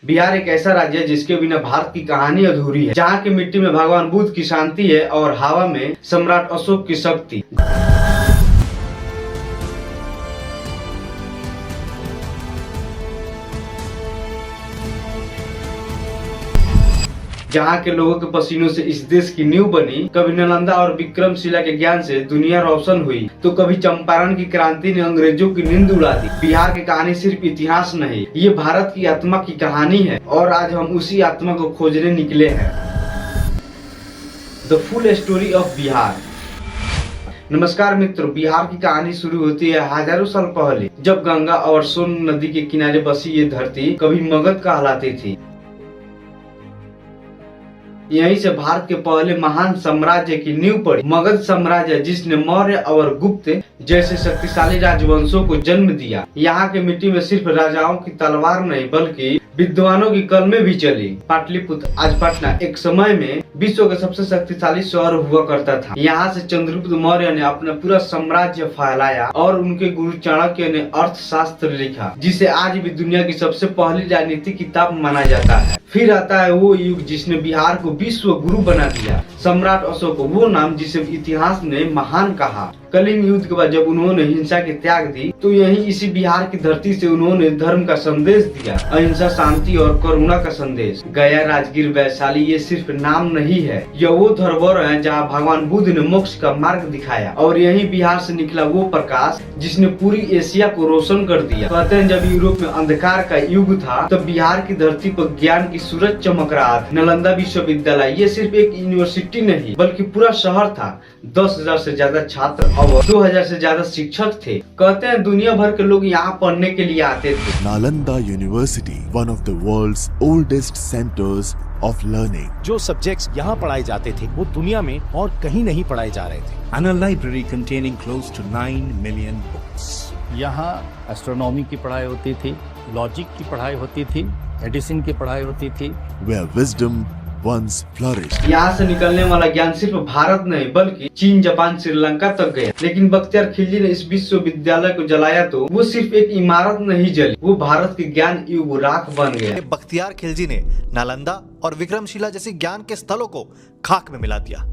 बिहार एक ऐसा राज्य है जिसके बिना भारत की कहानी अधूरी है, जहाँ की मिट्टी में भगवान बुद्ध की शांति है और हवा में सम्राट अशोक की शक्ति। जहाँ के लोगों के पसीनों से इस देश की नींव बनी। कभी नालंदा और विक्रमशिला के ज्ञान से दुनिया रोशन हुई, तो कभी चंपारण की क्रांति ने अंग्रेजों की नींद उड़ा दी। बिहार की कहानी सिर्फ इतिहास नहीं, ये भारत की आत्मा की कहानी है और आज हम उसी आत्मा को खोजने निकले हैं। The full story of Bihar. नमस्कार मित्रों, बिहार की कहानी शुरू होती है हजारों साल पहले, जब गंगा और सोन नदी के किनारे बसी ये धरती कभी मगध कहलाती थी। यहीं से भारत के पहले महान साम्राज्य की नींव पड़ी, मगध साम्राज्य, जिसने मौर्य और गुप्त जैसे शक्तिशाली राजवंशों को जन्म दिया। यहाँ के मिट्टी में सिर्फ राजाओं की तलवार नहीं बल्कि विद्वानों की कलमें भी चली। पाटलिपुत्र आज पटना एक समय में विश्व का सबसे शक्तिशाली शहर हुआ करता था। यहाँ से चंद्रगुप्त मौर्य ने अपना पूरा साम्राज्य फैलाया और उनके गुरु चाणक्य ने अर्थशास्त्र लिखा, जिसे आज भी दुनिया की सबसे पहली राजनीतिक किताब माना जाता है। फिर आता है वो युग जिसने बिहार को विश्व गुरु बना दिया, सम्राट अशोक, वो नाम जिसे इतिहास ने महान कहा। कलिंग युद्ध के बाद जब उन्होंने हिंसा की त्याग दी, तो यही इसी बिहार की धरती से उन्होंने धर्म का संदेश दिया, अहिंसा, शांति और करुणा का संदेश। गया, राजगीर, वैशाली ये सिर्फ नाम नहीं है, यह वो धरोहर है जहाँ भगवान बुद्ध ने मोक्ष का मार्ग दिखाया और यही बिहार से निकला वो प्रकाश जिसने पूरी एशिया को रोशन कर दिया। कहते हैं जब यूरोप में अंधकार का युग था, तब बिहार की धरती पर ज्ञान की सूरज चमक रहा था। नालंदा विश्वविद्यालय ये सिर्फ एक यूनिवर्सिटी नहीं बल्कि पूरा शहर था। 10,000 से ज्यादा छात्र और 2,000 से ज्यादा शिक्षक थे। कहते हैं दुनिया भर के लोग यहाँ पढ़ने के लिए आते थे। Nalanda university, one of the world's oldest centres of learning. जो सब्जेक्ट्स यहाँ पढ़ाए जाते थे वो दुनिया में और कहीं नहीं पढ़ाए जा रहे थे। And a library containing close to 9 million books. यहाँ एस्ट्रोनॉमी की पढ़ाई होती थी, लॉजिक की पढ़ाई होती थी, मेडिसिन की पढ़ाई होती थी। Where wisdom once flourished. यहाँ से निकलने वाला ज्ञान सिर्फ भारत नहीं बल्कि चीन, जापान, श्रीलंका तक गया। लेकिन बख्तियार खिलजी ने इस विश्वविद्यालय को जलाया तो वो सिर्फ एक इमारत नहीं जली, वो भारत की ज्ञान युग राख बन गया। बख्तियार खिलजी ने नालंदा और विक्रमशिला जैसी ज्ञान के स्थलों को खाक में मिला दिया।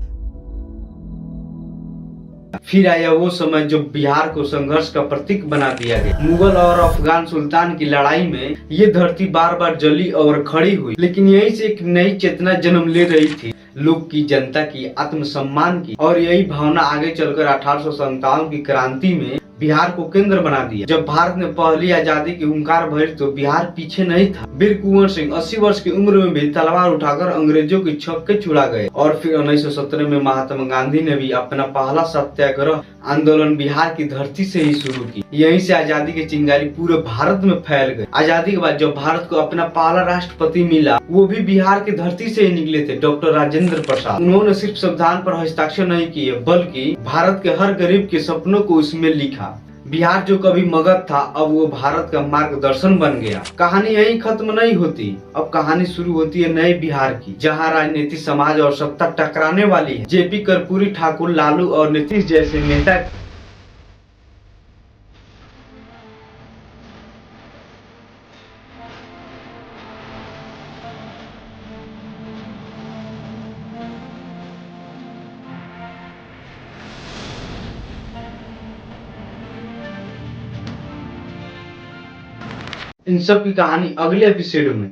फिर आया वो समय जो बिहार को संघर्ष का प्रतीक बना दिया गया। मुगल और अफगान सुल्तान की लड़ाई में ये धरती बार बार जली और खड़ी हुई, लेकिन यहीं से एक नई चेतना जन्म ले रही थी, लोग की, जनता की, आत्मसम्मान की। और यही भावना आगे चलकर 1857 की क्रांति में बिहार को केंद्र बना दिया। जब भारत ने पहली आजादी की हुंकार भरी तो बिहार पीछे नहीं था। वीर कुंवर सिंह 80 वर्ष की उम्र में भी तलवार उठाकर अंग्रेजों की छक्के छुड़ा गए। और फिर 1917 में महात्मा गांधी ने भी अपना पहला सत्याग्रह आंदोलन बिहार की धरती से ही शुरू की। यहीं से आजादी की चिंगारी पूरे भारत में फैल गई। आजादी के बाद जब भारत को अपना पहला राष्ट्रपति मिला, वो भी बिहार की धरती से ही निकले थे, डॉक्टर राजेंद्र प्रसाद। उन्होंने सिर्फ संविधान पर हस्ताक्षर नहीं किए बल्कि भारत के हर गरीब के सपनों को उसमें लिखा। बिहार जो कभी मगध था, अब वो भारत का मार्गदर्शन बन गया। कहानी यही खत्म नहीं होती, अब कहानी शुरू होती है नए बिहार की, जहाँ राजनीति, समाज और सत्ता टकराने वाली है। जेपी कर्पूरी, ठाकुर, लालू और नीतीश जैसे नेता इन सब की कहानी अगले एपिसोड में।